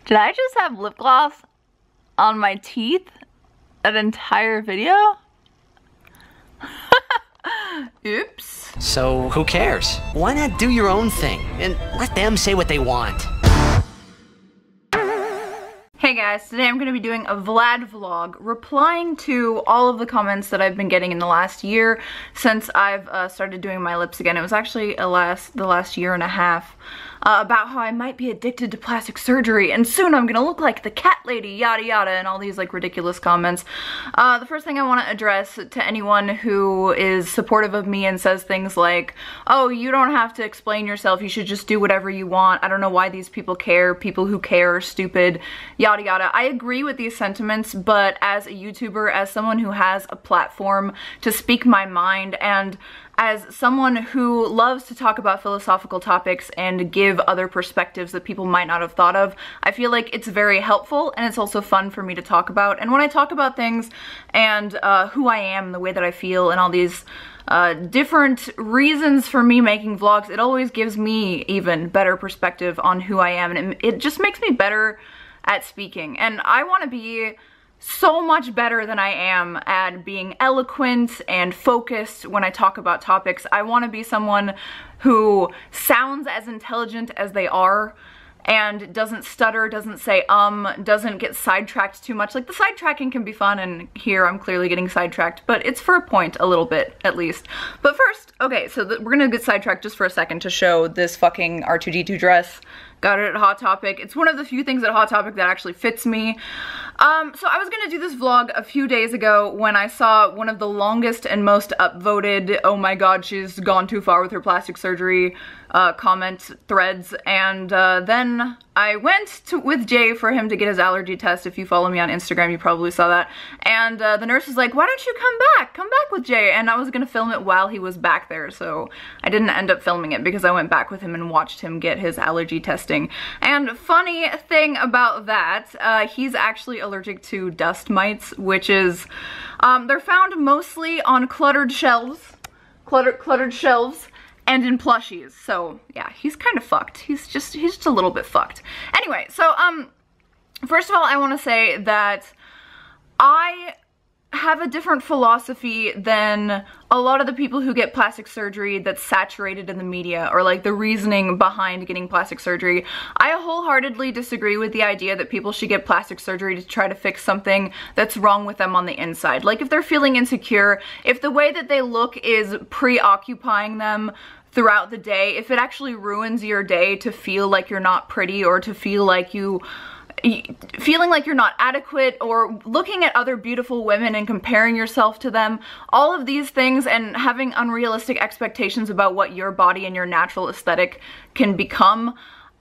Did I just have lip gloss on my teeth an entire video? Oops. So who cares? Why not do your own thing and let them say what they want? Hey guys, today I'm going to be doing a Vlad vlog replying to all of the comments that I've been getting in the last year since I've started doing my lips again. It was actually the last year and a half about how I might be addicted to plastic surgery and soon I'm going to look like the cat lady, yada yada, and all these like ridiculous comments. The first thing I want to address to anyone who is supportive of me and says things like, oh, you don't have to explain yourself, you should just do whatever you want, I don't know why these people care, people who care are stupid, yada yada. I agree with these sentiments, but as a YouTuber, as someone who has a platform to speak my mind, and as someone who loves to talk about philosophical topics and give other perspectives that people might not have thought of, I feel like it's very helpful and it's also fun for me to talk about. And when I talk about things and who I am, the way that I feel, and all these different reasons for me making vlogs, it always gives me even better perspective on who I am, and it just makes me better at speaking. And I want to be so much better than I am at being eloquent and focused when I talk about topics. I want to be someone who sounds as intelligent as they are and doesn't stutter, doesn't say doesn't get sidetracked too much. Like, the sidetracking can be fun, and here I'm clearly getting sidetracked, but it's for a point, a little bit, at least. But first, okay, so we're gonna get sidetracked just for a second to show this fucking R2-D2 dress. Got it at Hot Topic. It's one of the few things at Hot Topic that actually fits me. So I was gonna do this vlog a few days ago when I saw one of the longest and most upvoted, oh my god, she's gone too far with her plastic surgery comment threads, and then I went with Jay for him to get his allergy test. If you follow me on Instagram, you probably saw that. And the nurse was like, why don't you come back with Jay? And I was gonna film it while he was back there, so I didn't end up filming it because I went back with him and watched him get his allergy testing. And funny thing about that, he's actually allergic to dust mites, which is, they're found mostly on cluttered shelves, and in plushies. So yeah, he's kind of fucked. He's just a little bit fucked. Anyway, so first of all, I want to say that I have a different philosophy than a lot of the people who get plastic surgery that's saturated in the media, or like the reasoning behind getting plastic surgery. I wholeheartedly disagree with the idea that people should get plastic surgery to try to fix something that's wrong with them on the inside. Like, if they're feeling insecure, if the way that they look is preoccupying them throughout the day, if it actually ruins your day to feel like you're not pretty, or to feel like feeling like you're not adequate, or looking at other beautiful women and comparing yourself to them, all of these things, and having unrealistic expectations about what your body and your natural aesthetic can become,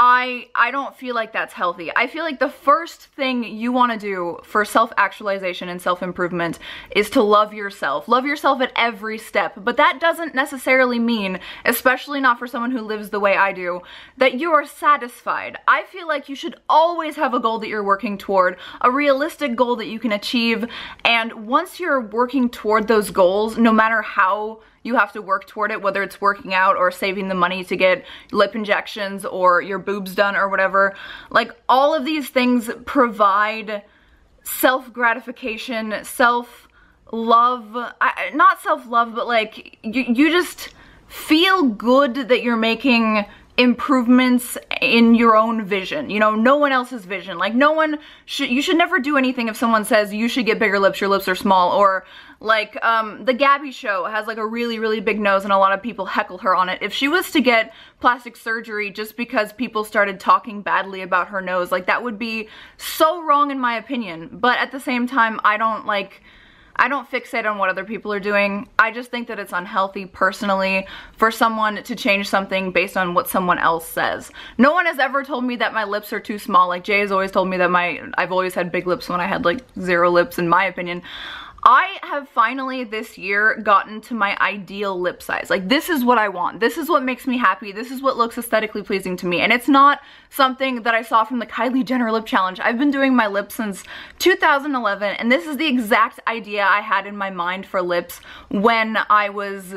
I don't feel like that's healthy. I feel like the first thing you want to do for self-actualization and self-improvement is to love yourself. Love yourself at every step, but that doesn't necessarily mean, especially not for someone who lives the way I do, that you are satisfied. I feel like you should always have a goal that you're working toward, a realistic goal that you can achieve, and once you're working toward those goals, no matter how you have to work toward it, whether it's working out or saving the money to get lip injections or your boobs done or whatever, like, all of these things provide self-gratification, self-love, not self-love, but like, you just feel good that you're making improvements in your own vision, you know, no one else's vision. Like, you should never do anything if someone says you should get bigger lips, your lips are small, or like, the Gabby show has like a really, really big nose and a lot of people heckle her on it. If she was to get plastic surgery just because people started talking badly about her nose, like, that would be so wrong in my opinion. But at the same time, I don't fixate on what other people are doing. I just think that it's unhealthy personally for someone to change something based on what someone else says. No one has ever told me that my lips are too small. Like, Jay has always told me that I've always had big lips when I had like 0 lips, in my opinion. I have finally this year gotten to my ideal lip size. Like, this is what I want. This is what makes me happy. This is what looks aesthetically pleasing to me. And it's not something that I saw from the Kylie Jenner lip challenge. I've been doing my lips since 2011, and this is the exact idea I had in my mind for lips when I was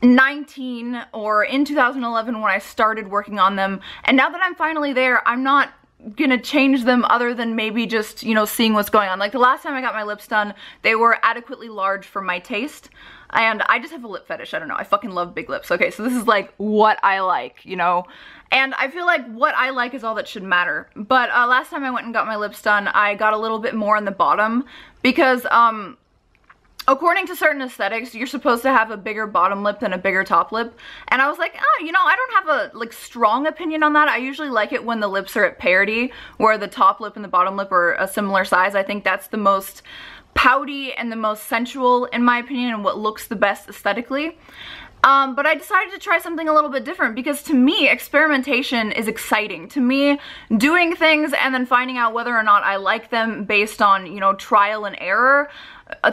19, or in 2011 when I started working on them. And now that I'm finally there, I'm not gonna change them other than maybe just, you know, seeing what's going on. Like the last time I got my lips done, they were adequately large for my taste. And I just have a lip fetish, I don't know, I fucking love big lips. Okay, so this is like what I like, you know? And I feel like what I like is all that should matter. But last time I went and got my lips done, I got a little bit more in the bottom because, according to certain aesthetics, you're supposed to have a bigger bottom lip than a bigger top lip. And I was like, oh, you know, I don't have a, like, strong opinion on that. I usually like it when the lips are at parity, where the top lip and the bottom lip are a similar size. I think that's the most pouty and the most sensual, in my opinion, and what looks the best aesthetically. But I decided to try something a little bit different because to me, experimentation is exciting. To me, doing things and then finding out whether or not I like them based on, you know, trial and error,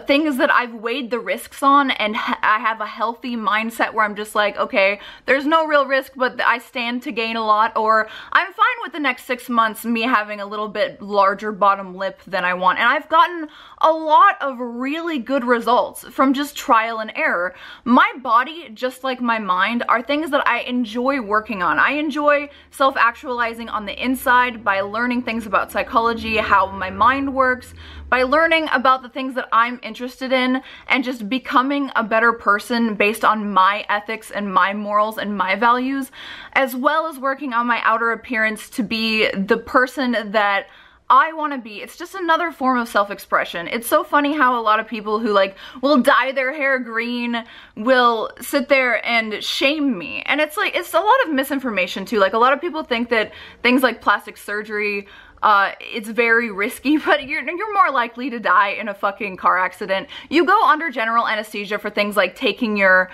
things that I've weighed the risks on, and I have a healthy mindset where I'm just like, okay, there's no real risk, but I stand to gain a lot, or I'm fine with the next 6 months me having a little bit larger bottom lip than I want. And I've gotten a lot of really good results from just trial and error. My body, just like my mind, are things that I enjoy working on. I enjoy self-actualizing on the inside by learning things about psychology, how my mind works, by learning about the things that I'm interested in, and just becoming a better person based on my ethics and my morals and my values, as well as working on my outer appearance to be the person that I want to be. It's just another form of self-expression. It's so funny how a lot of people who like will dye their hair green will sit there and shame me. And it's like, it's a lot of misinformation too. Like a lot of people think that things like plastic surgery, it's very risky, but you're more likely to die in a fucking car accident. You go under general anesthesia for things like taking your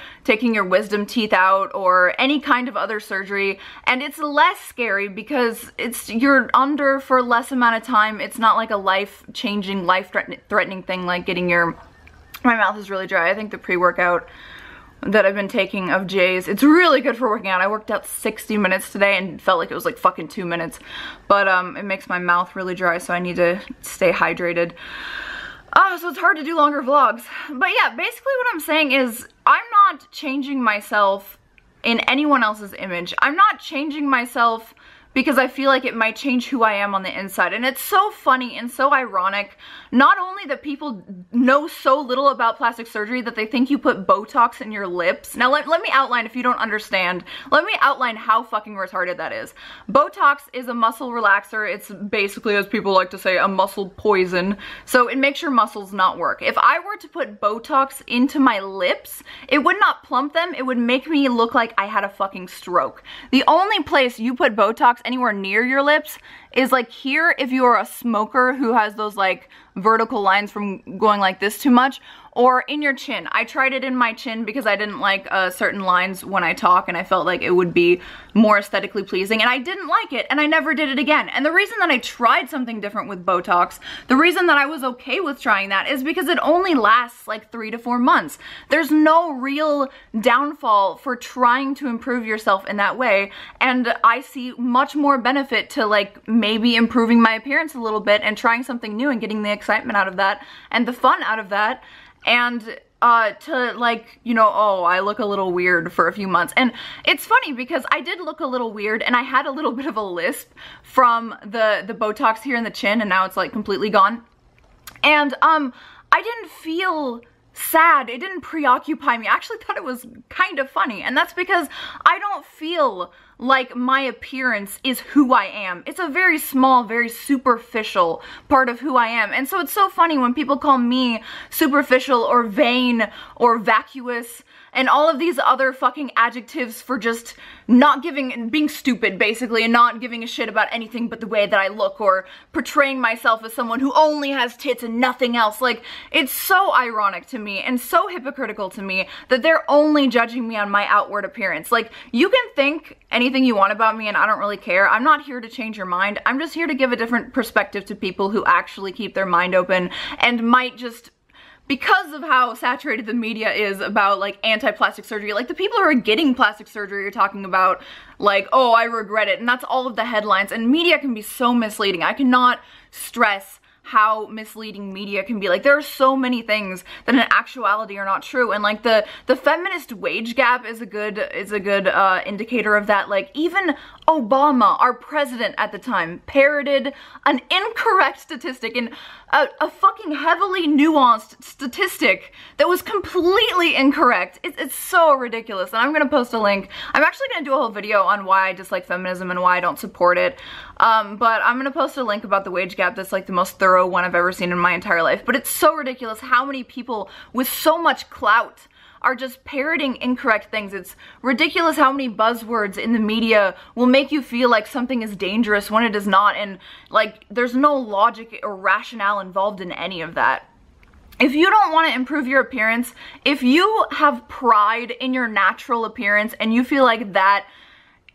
wisdom teeth out or any kind of other surgery, and it's less scary because you're under for less amount of time. It's not like a life-changing, life-threatening thing like getting my mouth is really dry. I think the pre-workout that I've been taking of Jay's, it's really good for working out. I worked out 60 minutes today and felt like it was like fucking 2 minutes, but it makes my mouth really dry, so I need to stay hydrated. So it's hard to do longer vlogs. But yeah, basically what I'm saying is I'm not changing myself in anyone else's image. I'm not changing myself because I feel like it might change who I am on the inside. And it's so funny and so ironic, not only that people know so little about plastic surgery that they think you put Botox in your lips. Now let me outline, if you don't understand, let me outline how fucking retarded that is. Botox is a muscle relaxer. It's basically, as people like to say, a muscle poison. So it makes your muscles not work. If I were to put Botox into my lips, it would not plump them. It would make me look like I had a fucking stroke. The only place you put Botox anywhere near your lips is like here if you're a smoker who has those like vertical lines from going like this too much, or in your chin. I tried it in my chin because I didn't like certain lines when I talk, and I felt like it would be more aesthetically pleasing, and I didn't like it, and I never did it again. And the reason that I tried something different with Botox, the reason that I was okay with trying that, is because it only lasts like 3 to 4 months. There's no real downfall for trying to improve yourself in that way, and I see much more benefit to like maybe improving my appearance a little bit and trying something new and getting the excitement out of that and the fun out of that, and to like, you know, oh, I look a little weird for a few months. And it's funny because I did look a little weird, and I had a little bit of a lisp from the Botox here in the chin, and now it's like completely gone. And I didn't feel sad. It didn't preoccupy me. I actually thought it was kind of funny, and that's because I don't feel like my appearance is who I am. It's a very small, very superficial part of who I am. And so it's so funny when people call me superficial or vain or vacuous and all of these other fucking adjectives for just not being stupid basically, and not giving a shit about anything but the way that I look, or portraying myself as someone who only has tits and nothing else. Like, it's so ironic to me and so hypocritical to me that they're only judging me on my outward appearance. Like, you can think anything you want about me and I don't really care. I'm not here to change your mind. I'm just here to give a different perspective to people who actually keep their mind open and might just, because of how saturated the media is about like anti-plastic surgery, like the people who are getting plastic surgery are talking about like, oh, I regret it, and that's all of the headlines, and media can be so misleading. I cannot stress how misleading media can be. Like, there are so many things that in actuality are not true, and like the feminist wage gap is a good indicator of that. Like, even Obama, our president at the time, parroted an incorrect statistic and a fucking heavily nuanced statistic that was completely incorrect. It's so ridiculous, and I'm gonna post a link. I'm actually gonna do a whole video on why I dislike feminism and why I don't support it, but I'm gonna post a link about the wage gap that's like the most thorough one I've ever seen in my entire life. But it's so ridiculous how many people with so much clout are just parroting incorrect things. It's ridiculous how many buzzwords in the media will make you feel like something is dangerous when it is not, and like there's no logic or rationale involved in any of that. If you don't want to improve your appearance, if you have pride in your natural appearance and you feel like that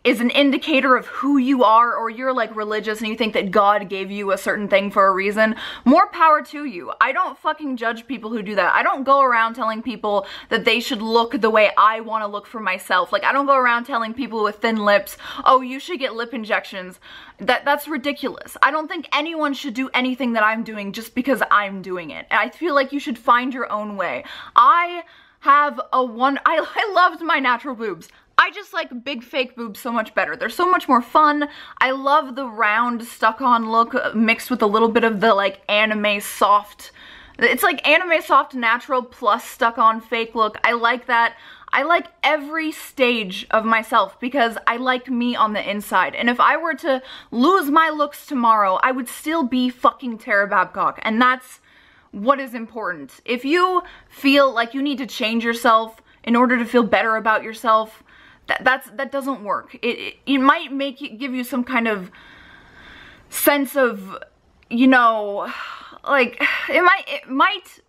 is an indicator of who you are, or you're like religious and you think that God gave you a certain thing for a reason, more power to you. I don't fucking judge people who do that. I don't go around telling people that they should look the way I want to look for myself. Like, I don't go around telling people with thin lips, oh, you should get lip injections. That's ridiculous. I don't think anyone should do anything that I'm doing just because I'm doing it. And I feel like you should find your own way. I loved my natural boobs. I just like big fake boobs so much better. They're so much more fun. I love the round stuck-on look mixed with a little bit of the like anime soft. It's like anime soft natural plus stuck-on fake look. I like that. I like every stage of myself because I like me on the inside. And if I were to lose my looks tomorrow, I would still be fucking Tara Babcock. And that's what is important. If you feel like you need to change yourself in order to feel better about yourself, that doesn't work. It might give you some kind of sense of, you know, like it might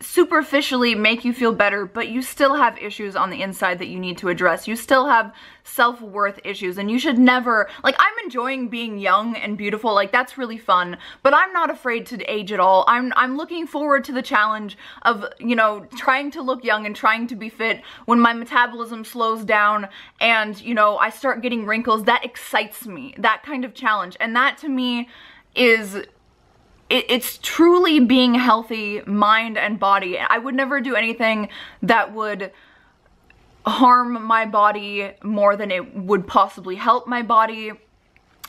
superficially make you feel better, but you still have issues on the inside that you need to address. You still have self-worth issues, and you should never, like, I'm enjoying being young and beautiful, like, that's really fun, but I'm not afraid to age at all. I'm looking forward to the challenge of, you know, trying to look young and trying to be fit when my metabolism slows down and, you know, I start getting wrinkles. That excites me, that kind of challenge, and that to me is it's truly being healthy, mind and body. I would never do anything that would harm my body more than it would possibly help my body.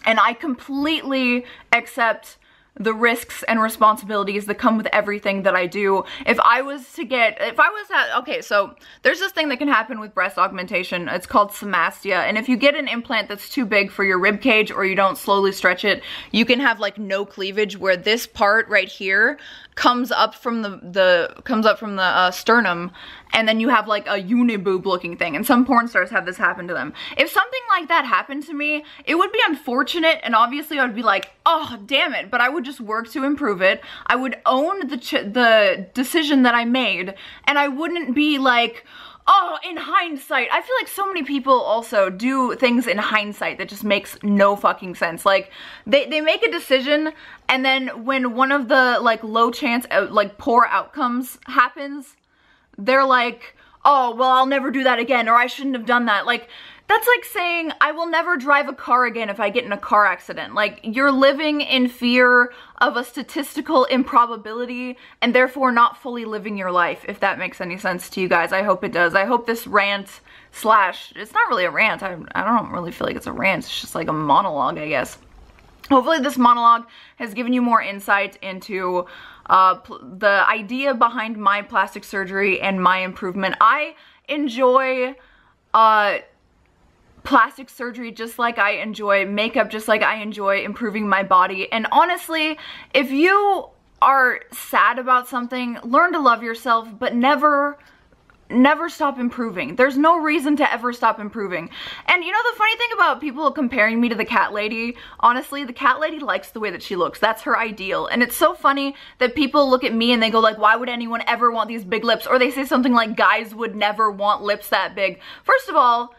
And I completely accept the risks and responsibilities that come with everything that I do. Okay, so there's this thing that can happen with breast augmentation. It's called somastia, and if you get an implant that's too big for your rib cage or you don't slowly stretch it, you can have like no cleavage, where this part right here comes up from the sternum, and then you have like a uniboob looking thing, and some porn stars have this happen to them. If something like that happened to me, it would be unfortunate, and obviously I would be like, oh damn it, but I would just work to improve it. I would own the decision that I made, and I wouldn't be like, oh, in hindsight. I feel like so many people also do things in hindsight that just makes no fucking sense. Like, they make a decision, and then when one of the like low chance, like poor outcomes happens, they're like, oh, well, I'll never do that again, or I shouldn't have done that. Like, that's like saying, I will never drive a car again if I get in a car accident. Like, you're living in fear of a statistical improbability and therefore not fully living your life, if that makes any sense to you guys. I hope it does. I hope this rant slash, it's not really a rant. I don't really feel like it's a rant. It's just like a monologue, I guess. Hopefully this monologue has given you more insight into the idea behind my plastic surgery and my improvement. I enjoy plastic surgery just like I enjoy makeup, just like I enjoy improving my body. And honestly, if you are sad about something, learn to love yourself, but never stop improving. There's no reason to ever stop improving. And you know the funny thing about people comparing me to the cat lady, honestly, the cat lady likes the way that she looks. That's her ideal. And it's so funny that people look at me and they go like, why would anyone ever want these big lips? Or they say something like, guys would never want lips that big. First of all,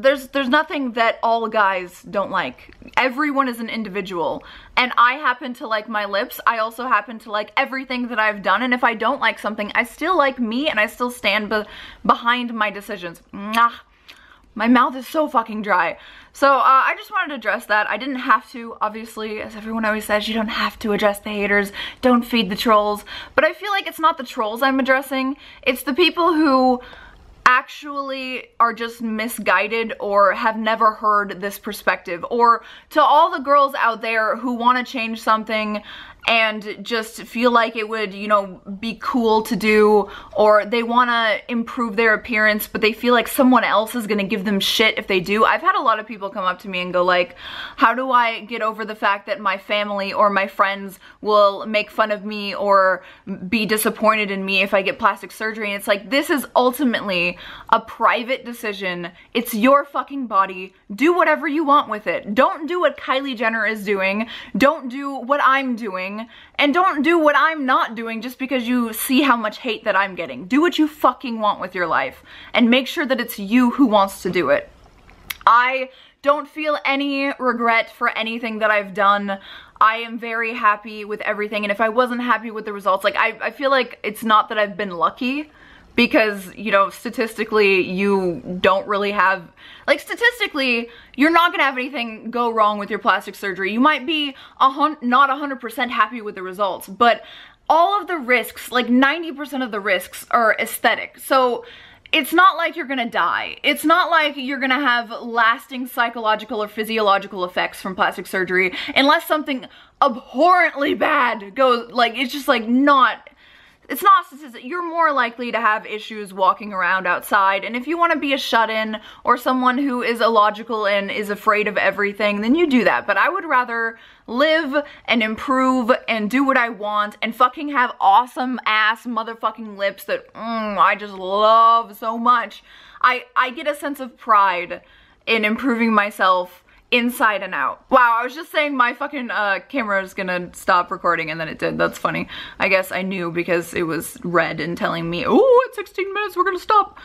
there's nothing that all guys don't like. Everyone is an individual, and I happen to like my lips. I also happen to like everything that I've done, and if I don't like something, I still like me and I still stand behind my decisions. Mwah. My mouth is so fucking dry. So I just wanted to address that. I didn't have to, obviously, as everyone always says, you don't have to address the haters, don't feed the trolls. But I feel like it's not the trolls I'm addressing, it's the people who actually are just misguided or have never heard this perspective. Or to all the girls out there who want to change something and just feel like it would, you know, be cool to do, or they want to improve their appearance but they feel like someone else is going to give them shit if they do. I've had a lot of people come up to me and go like, how do I get over the fact that my family or my friends will make fun of me or be disappointed in me if I get plastic surgery? And it's like, this is ultimately a private decision. It's your fucking body. Do whatever you want with it. Don't do what Kylie Jenner is doing. Don't do what I'm doing. And don't do what I'm not doing just because you see how much hate that I'm getting. Do what you fucking want with your life and make sure that it's you who wants to do it. I don't feel any regret for anything that I've done. I am very happy with everything, and if I wasn't happy with the results, like I feel like it's not that I've been lucky, because, you know, statistically you don't really have, like, statistically you're not gonna have anything go wrong with your plastic surgery. You might be not 100% happy with the results, but all of the risks, like 90% of the risks, are aesthetic. So it's not like you're gonna die. It's not like you're gonna have lasting psychological or physiological effects from plastic surgery unless something abhorrently bad goes, like, it's just like not, it's not statistic. You're more likely to have issues walking around outside, and if you want to be a shut-in or someone who is illogical and is afraid of everything, then you do that. But I would rather live and improve and do what I want and fucking have awesome ass motherfucking lips that I just love so much. I get a sense of pride in improving myself inside and out. Wow, I was just saying my fucking camera is gonna stop recording and then it did. That's funny. I guess I knew because it was red and telling me, oh, at 16 minutes we're gonna stop.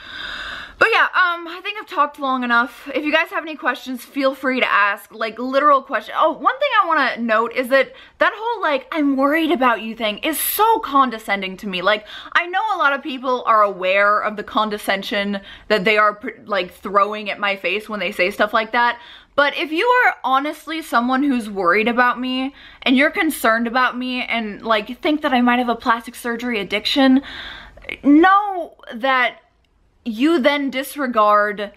But yeah, I think I've talked long enough. If you guys have any questions, feel free to ask, like literal questions. Oh, one thing I want to note is that whole like, I'm worried about you thing is so condescending to me. Like, I know a lot of people are aware of the condescension that they are like throwing at my face when they say stuff like that. But if you are honestly someone who's worried about me and you're concerned about me and like think that I might have a plastic surgery addiction, know that you then disregard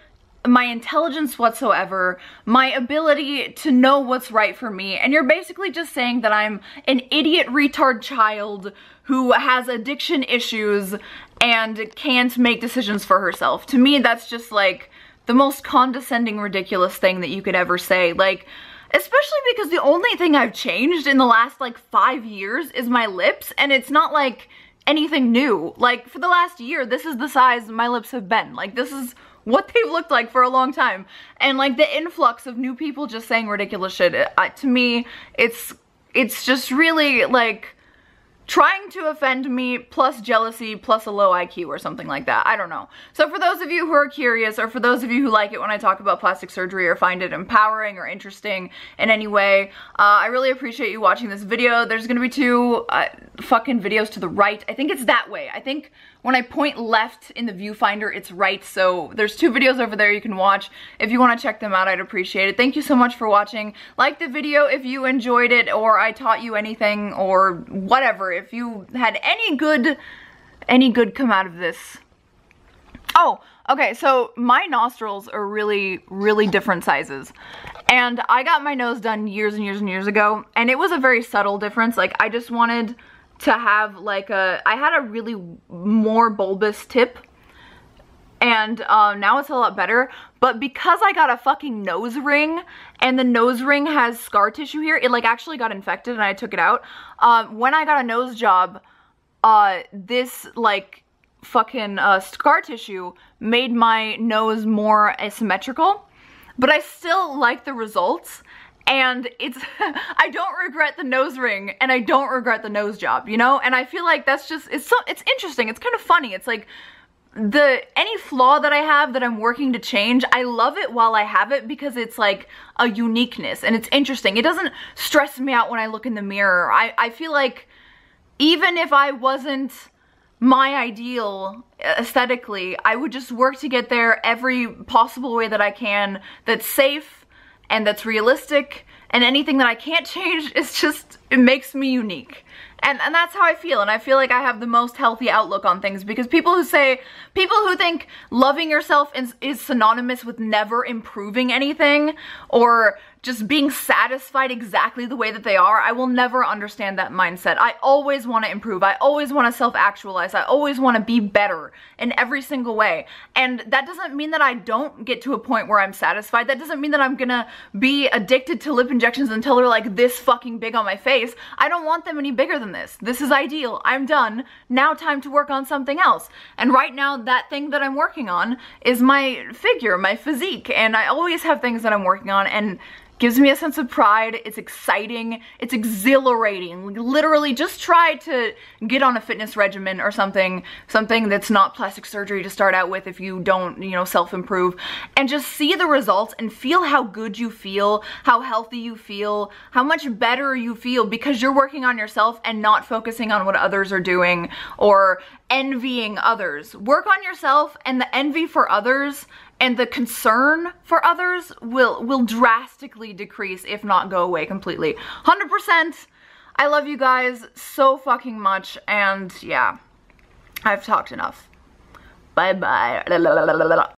my intelligence whatsoever, my ability to know what's right for me, and you're basically just saying that I'm an idiot retard child who has addiction issues and can't make decisions for herself. To me, that's just like the most condescending, ridiculous thing that you could ever say. Like, especially because the only thing I've changed in the last like 5 years is my lips, and it's not like anything new. Like, for the last year, this is the size my lips have been. Like, this is what they've looked like for a long time. And like the influx of new people just saying ridiculous shit, to me, it's just really like trying to offend me plus jealousy plus a low IQ or something like that. I don't know. So for those of you who are curious, or for those of you who like it when I talk about plastic surgery or find it empowering or interesting in any way, I really appreciate you watching this video. There's gonna be 2 fucking videos to the right. I think it's that way. I think when I point left in the viewfinder, it's right. So there's 2 videos over there you can watch. If you want to check them out, I'd appreciate it. Thank you so much for watching. Like the video if you enjoyed it, or I taught you anything, or whatever. If you had any good come out of this. Oh, okay, so my nostrils are really, really different sizes. And I got my nose done years and years and years ago, and it was a very subtle difference. Like, I just wanted to have like I had a really more bulbous tip, and now it's a lot better. But because I got a fucking nose ring, and the nose ring has scar tissue here, it like actually got infected and I took it out. When I got a nose job, this like fucking scar tissue made my nose more asymmetrical, but I still like the results. And it's, I don't regret the nose ring, and I don't regret the nose job, you know? And I feel like that's just, it's interesting, it's kind of funny. It's like, any flaw that I have that I'm working to change, I love it while I have it because it's like a uniqueness and it's interesting. It doesn't stress me out when I look in the mirror. I feel like even if I wasn't my ideal aesthetically, I would just work to get there every possible way that I can that's safe and that's realistic, and anything that I can't change is just, it makes me unique. And that's how I feel, and I feel like I have the most healthy outlook on things, because people who think loving yourself is synonymous with never improving anything, or just being satisfied exactly the way that they are, I will never understand that mindset. I always want to improve. I always want to self-actualize. I always want to be better in every single way. And that doesn't mean that I don't get to a point where I'm satisfied. That doesn't mean that I'm gonna be addicted to lip injections until they're like this fucking big on my face. I don't want them any bigger than this. This is ideal. I'm done. Now time to work on something else. And right now, that thing that I'm working on is my figure, my physique. And I always have things that I'm working on, and gives me a sense of pride. It's exciting. It's exhilarating. Literally, just try to get on a fitness regimen or something that's not plastic surgery to start out with if you don't, you know, self-improve, and just see the results and feel how good you feel, how healthy you feel, how much better you feel because you're working on yourself and not focusing on what others are doing or envying others. Work on yourself, and the envy for others and the concern for others will drastically decrease, if not go away completely. 100%. I love you guys so fucking much, and yeah, I've talked enough. Bye bye.